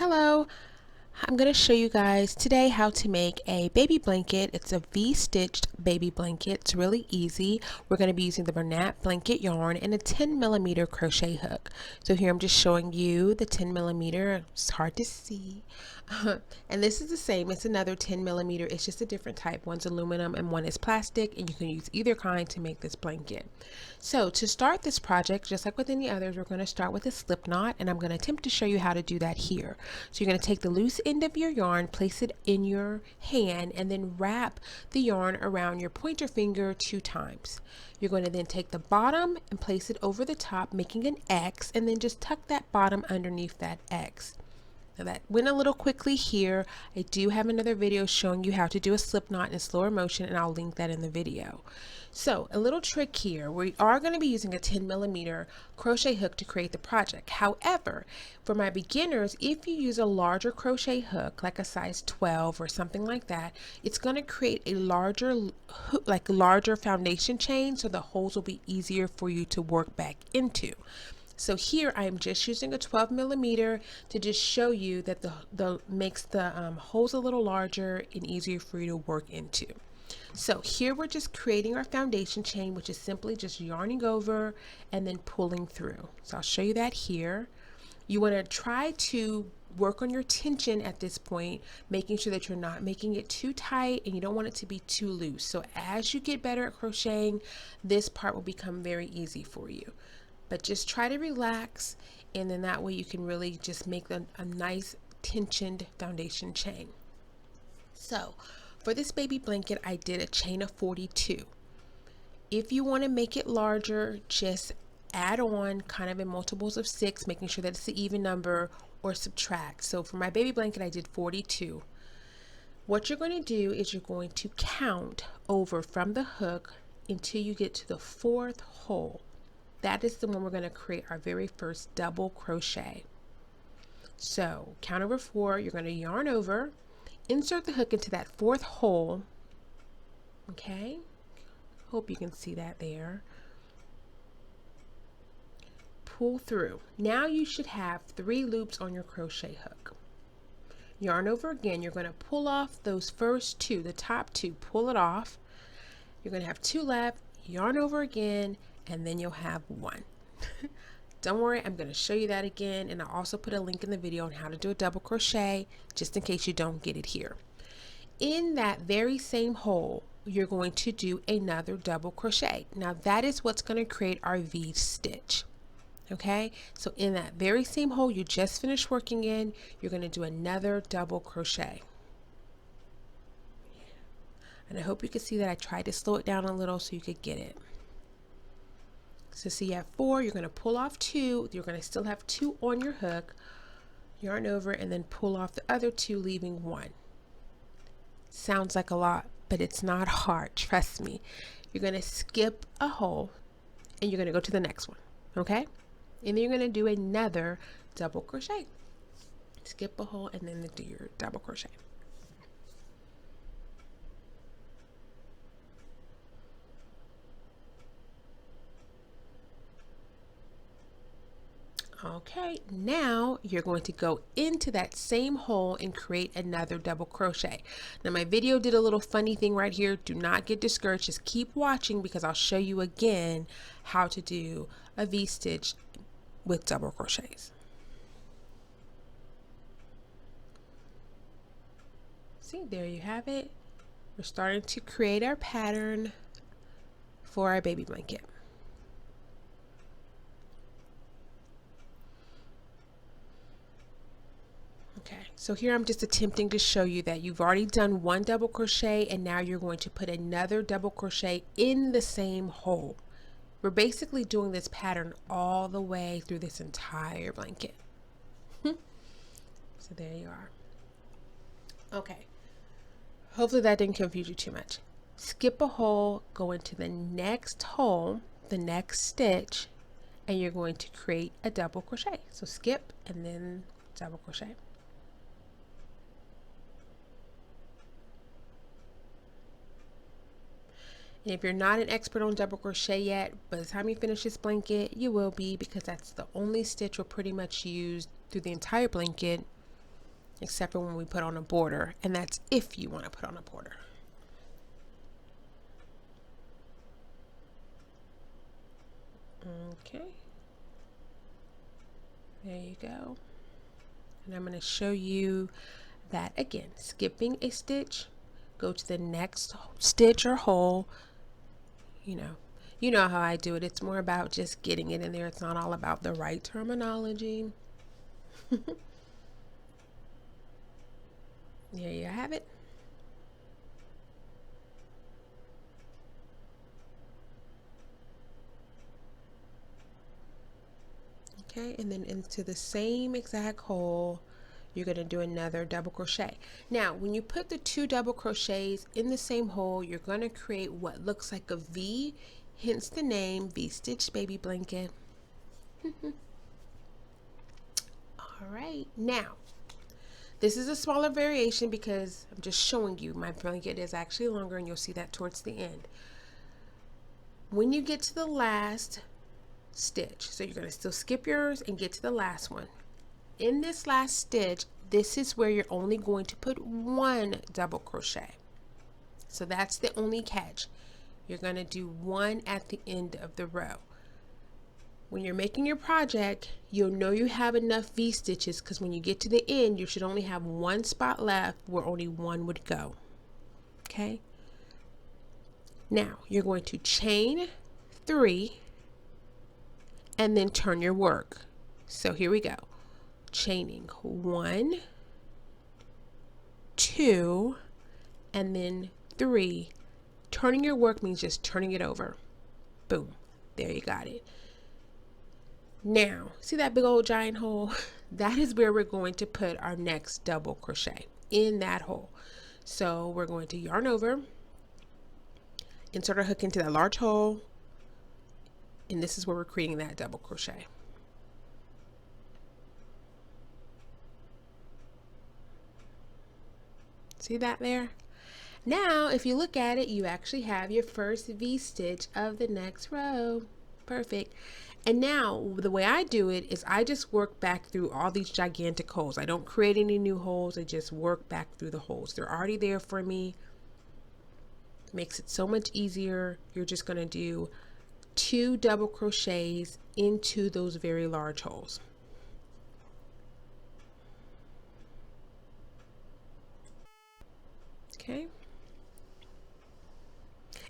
Hello, I'm going to show you guys today how to make a baby blanket. It's a V-stitched baby blanket. It's really easy. We're going to be using the Bernat blanket yarn and a 10mm crochet hook. So here I'm just showing you the 10mm. It's hard to see. And this is the same. It's another 10mm. It's just a different type. One's aluminum and one is plastic, and you can use either kind to make this blanket. So to start this project, just like with any others, we're going to start with a slip knot, and I'm going to attempt to show you how to do that here. So you're going to take the loose end of your yarn, place it in your hand, and then wrap the yarn around your pointer finger 2 times. You're going to then take the bottom and place it over the top, making an X, and then just tuck that bottom underneath that X. Now that went a little quickly here. I do have another video showing you how to do a slip knot in slower motion, and I'll link that in the video. So a little trick here, we are going to be using a 10mm crochet hook to create the project. However, for my beginners, if you use a larger crochet hook, like a size 12 or something like that, it's going to create a larger foundation chain, so the holes will be easier for you to work back into. So here I am just using a 12mm to just show you that the makes the holes a little larger and easier for you to work into. So here we're just creating our foundation chain, which is simply just yarning over and then pulling through. So I'll show you that here. You want to try to work on your tension at this point, making sure that you're not making it too tight and you don't want it to be too loose. So as you get better at crocheting, this part will become very easy for you. But just try to relax, and then that way you can really just make a nice tensioned foundation chain. So for this baby blanket, I did a chain of 42. If you want to make it larger, just add on kind of in multiples of 6, making sure that it's the even number, or subtract. So for my baby blanket, I did 42. What you're going to do is you're going to count over from the hook until you get to the 4th hole. That is the one we're going to create our very first double crochet. So count over 4, you're going to yarn over, insert the hook into that 4th hole. Okay, hope you can see that there. Pull through. Now you should have 3 loops on your crochet hook. Yarn over again, you're going to pull off those first 2, the top 2, pull it off. You're going to have 2 left, yarn over again, and then you'll have 1. Don't worry, I'm going to show you that again, and I'll also put a link in the video on how to do a double crochet, just in case you don't get it here. In that very same hole, you're going to do another double crochet. Now that is what's going to create our V stitch. Okay, so in that very same hole you just finished working in, you're going to do another double crochet. And I hope you can see that I tried to slow it down a little so you could get it. So see, you have 4, you're going to pull off 2, you're going to still have 2 on your hook, yarn over, and then pull off the other 2, leaving 1. Sounds like a lot, but it's not hard, trust me. You're going to skip a hole and you're going to go to the next one, okay? And then you're going to do another double crochet. Skip a hole and then do your double crochet. Okay, now you're going to go into that same hole and create another double crochet. Now my video did a little funny thing right here. Do not get discouraged, just keep watching because I'll show you again how to do a V-stitch with double crochets. See, there you have it. We're starting to create our pattern for our baby blanket. Okay, so here I'm just attempting to show you that you've already done 1 double crochet and now you're going to put another double crochet in the same hole. We're basically doing this pattern all the way through this entire blanket. So there you are. Okay, hopefully that didn't confuse you too much. Skip a hole, go into the next hole, the next stitch, and you're going to create a double crochet. So skip and then double crochet. And if you're not an expert on double crochet yet, by the time you finish this blanket, you will be, because that's the only stitch we'll pretty much use through the entire blanket. except for when we put on a border, and that's if you want to put on a border. Okay, there you go. And I'm going to show you that again. Skipping a stitch, go to the next stitch or hole. You know how I do it. It's more about just getting it in there. It's not all about the right terminology. There you have it. Okay, and then into the same exact hole, you're going to do another double crochet. Now, when you put the 2 double crochets in the same hole, you're going to create what looks like a V, hence the name V-Stitch Baby Blanket. All right, now, this is a smaller variation because I'm just showing you my blanket is actually longer, and you'll see that towards the end. When you get to the last stitch, so you're going to still skip yours and get to the last one. In this last stitch, this is where you're only going to put 1 double crochet. So that's the only catch. You're going to do 1 at the end of the row. When you're making your project, you'll know you have enough V-stitches because when you get to the end, you should only have 1 spot left where only 1 would go. Okay? Now, you're going to chain 3 and then turn your work. So here we go. Chaining 1, 2, and then 3. Turning your work means just turning it over. Boom. There you got it. Now, see that big old giant hole? That is where we're going to put our next double crochet, in that hole. So we're going to yarn over, insert our hook into that large hole, and this is where we're creating that double crochet. See that there? Now, if you look at it, you actually have your first V-stitch of the next row. Perfect. And now, the way I do it is I just work back through all these gigantic holes. I don't create any new holes. I just work back through the holes. They're already there for me. Makes it so much easier. You're just going to do 2 double crochets into those very large holes. Okay.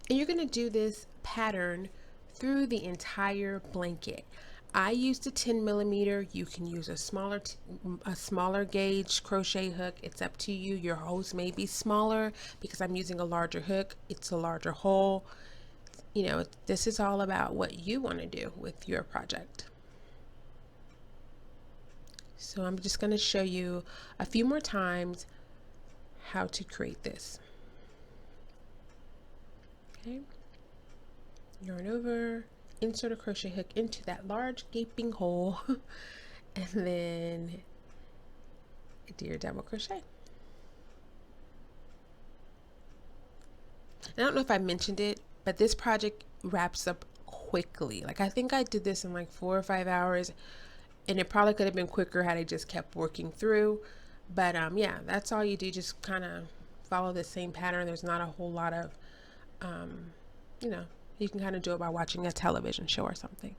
And you're going to do this pattern through the entire blanket. I used a 10 millimeter. You can use a smaller gauge crochet hook. It's up to you. Your holes may be smaller because I'm using a larger hook. It's a larger hole. You know, this is all about what you want to do with your project. So I'm just going to show you a few more times how to create this. Okay. Yarn over, insert a crochet hook into that large gaping hole, and then do your double crochet. I don't know if I mentioned it, but this project wraps up quickly. Like, I think I did this in like 4 or 5 hours, and it probably could have been quicker had I just kept working through. But yeah, that's all you do. Just kind of follow the same pattern. There's not a whole lot of you know, you can kind of do it by watching a television show or something.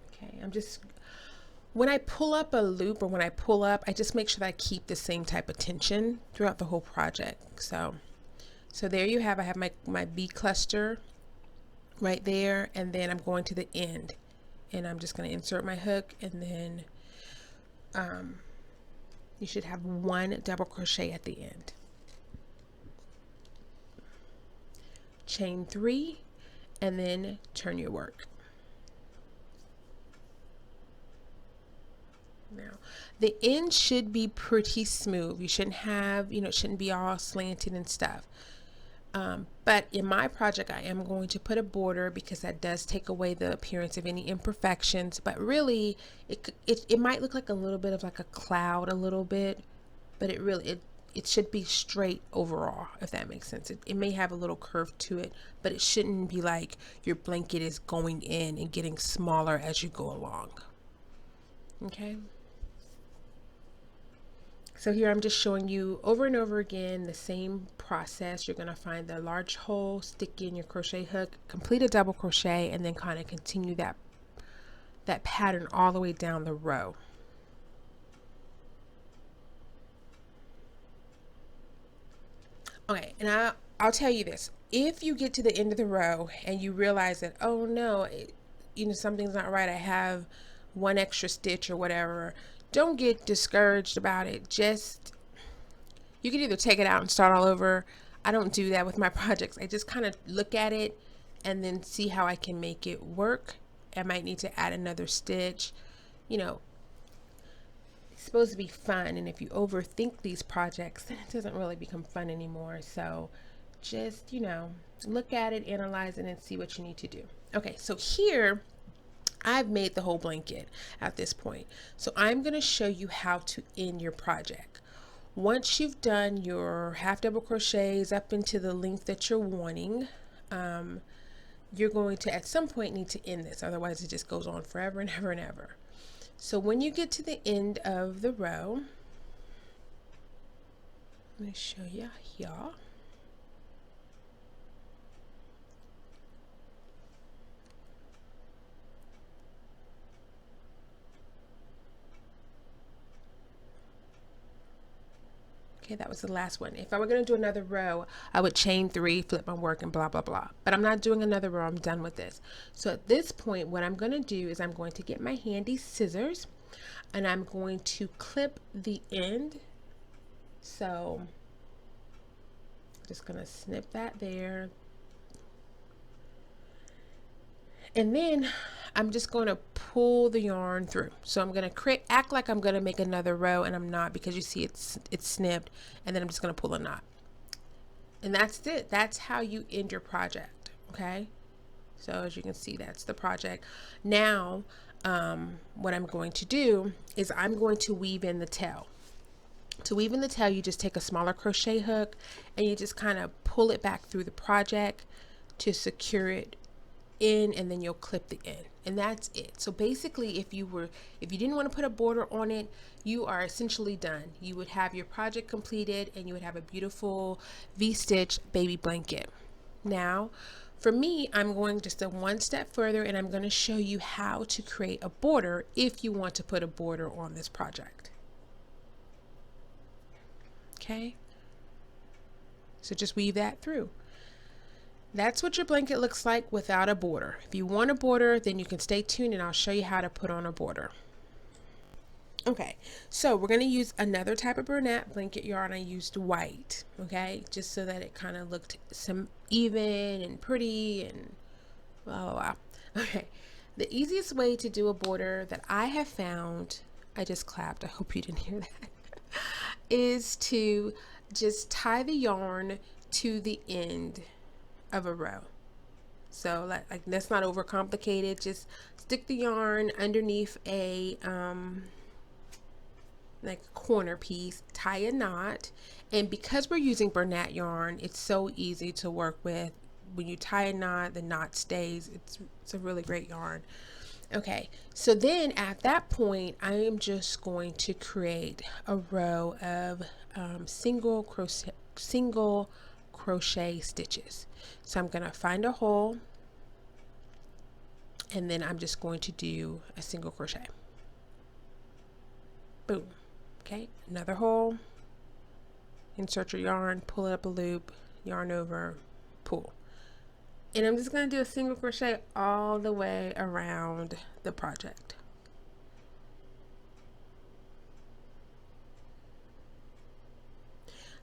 Okay, when I pull up a loop or when I pull up, I just make sure that I keep the same type of tension throughout the whole project. So there you have, I have my bee cluster right there, and then I'm going to the end, and I'm just going to insert my hook, and then you should have 1 double crochet at the end. Chain 3 and then turn your work. Now, the end should be pretty smooth. You shouldn't have, it shouldn't be all slanted and stuff. But in my project, I am going to put a border because that does take away the appearance of any imperfections. But really, it might look like a little bit of like a cloud a little bit, but it should be straight overall, if that makes sense. It may have a little curve to it, but it shouldn't be like your blanket is going in and getting smaller as you go along. Okay. So here I'm just showing you over and over again the same process. You're going to find the large hole, stick in your crochet hook, complete a double crochet, and then kind of continue that pattern all the way down the row. Okay, and I'll tell you this. If you get to the end of the row and you realize that, oh no, something's not right, I have one extra stitch or whatever, don't get discouraged about it. Just, you can either take it out and start all over. I don't do that with my projects. I just kind of look at it and then see how I can make it work. I might need to add another stitch. It's supposed to be fun, and if you overthink these projects, then it doesn't really become fun anymore. So just, look at it, analyze it, and see what you need to do. Okay, so here I've made the whole blanket at this point. So I'm going to show you how to end your project. Once you've done your half double crochets up into the length that you're wanting, you're going to at some point need to end this. Otherwise it just goes on forever and ever and ever. So when you get to the end of the row, let me show you here. Okay, that was the last one. If I were going to do another row, I would chain 3, flip my work, and blah, blah, blah. But I'm not doing another row. I'm done with this. So at this point, what I'm going to do is I'm going to get my handy scissors, and I'm going to clip the end. So I'm just going to snip that there. And then I'm just going to pull the yarn through. So I'm going to act like I'm going to make another row, and I'm not, because you see it's snipped, and then I'm just going to pull a knot. And that's it. That's how you end your project. Okay. So as you can see, that's the project. Now, what I'm going to do is I'm going to weave in the tail. To weave in the tail, you just take a smaller crochet hook and you just kind of pull it back through the project to secure it in, and then you'll clip the end, and that's it. So basically, if you didn't want to put a border on it, you are essentially done. You would have your project completed, and you would have a beautiful V-stitch baby blanket. Now for me, I'm going just one step further, and I'm going to show you how to create a border if you want to put a border on this project. Okay, so just weave that through. That's what your blanket looks like without a border. If you want a border, then you can stay tuned and I'll show you how to put on a border. Okay, so we're going to use another type of Bernat blanket yarn. I used white, okay, just so that it kind of looked some even and pretty and blah, blah, blah. Okay, the easiest way to do a border that I have found, I just clapped, I hope you didn't hear that, is to just tie the yarn to the end of a row. So like that's not overcomplicated. Just stick the yarn underneath a like a corner piece, tie a knot, and because we're using Bernat yarn, it's so easy to work with. When you tie a knot, the knot stays. It's a really great yarn. Okay, so then at that point, I am just going to create a row of single crochet stitches. So I'm going to find a hole, and then I'm just going to do a single crochet. Boom. Okay, another hole, insert your yarn, pull it up a loop, yarn over, pull. And I'm just going to do a single crochet all the way around the project.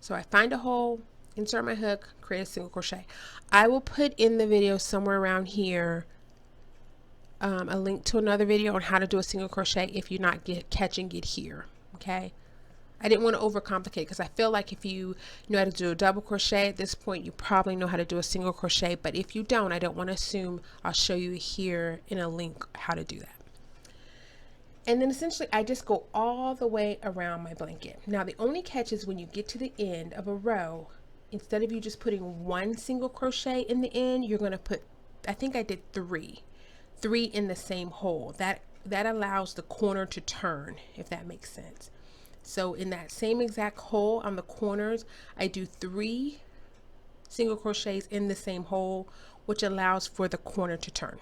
So I find a hole, insert my hook, create a single crochet. I will put in the video somewhere around here a link to another video on how to do a single crochet if you're not catching it here. Okay, I didn't want to overcomplicate, because I feel like if you know how to do a double crochet at this point, you probably know how to do a single crochet, but if you don't, I don't want to assume. I'll show you here in a link how to do that. And then essentially I just go all the way around my blanket. Now the only catch is when you get to the end of a row, instead of you just putting one single crochet in the end, you're going to put, I think I did three in the same hole. That that allows the corner to turn, if that makes sense. So in that same exact hole on the corners, I do 3 single crochets in the same hole, which allows for the corner to turn.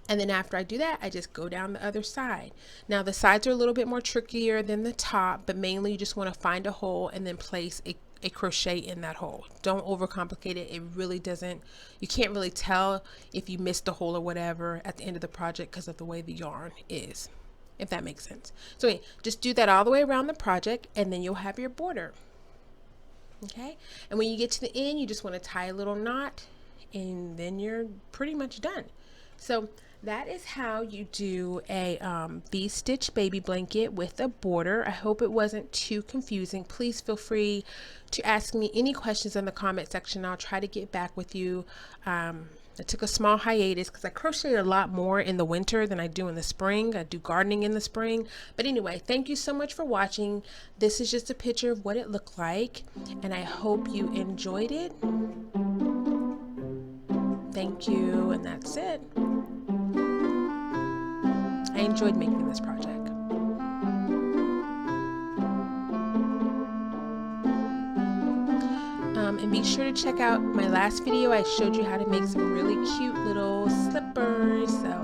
And then after I do that, I just go down the other side. Now the sides are a little bit more trickier than the top, but mainly you just want to find a hole and then place a crochet in that hole. Don't overcomplicate it. It really doesn't, you can't really tell if you missed the hole or whatever at the end of the project because of the way the yarn is, if that makes sense. So anyway, just do that all the way around the project and then you'll have your border. Okay, and when you get to the end, you just want to tie a little knot and then you're pretty much done. So that is how you do a V-stitch baby blanket with a border. I hope it wasn't too confusing. Please feel free to ask me any questions in the comment section. I'll try to get back with you. I took a small hiatus because I crochet a lot more in the winter than I do in the spring. I do gardening in the spring. But anyway, thank you so much for watching. This is just a picture of what it looked like, and I hope you enjoyed it. Thank you, and that's it. I enjoyed making this project. And be sure to check out my last video. I showed you how to make some really cute little slippers. So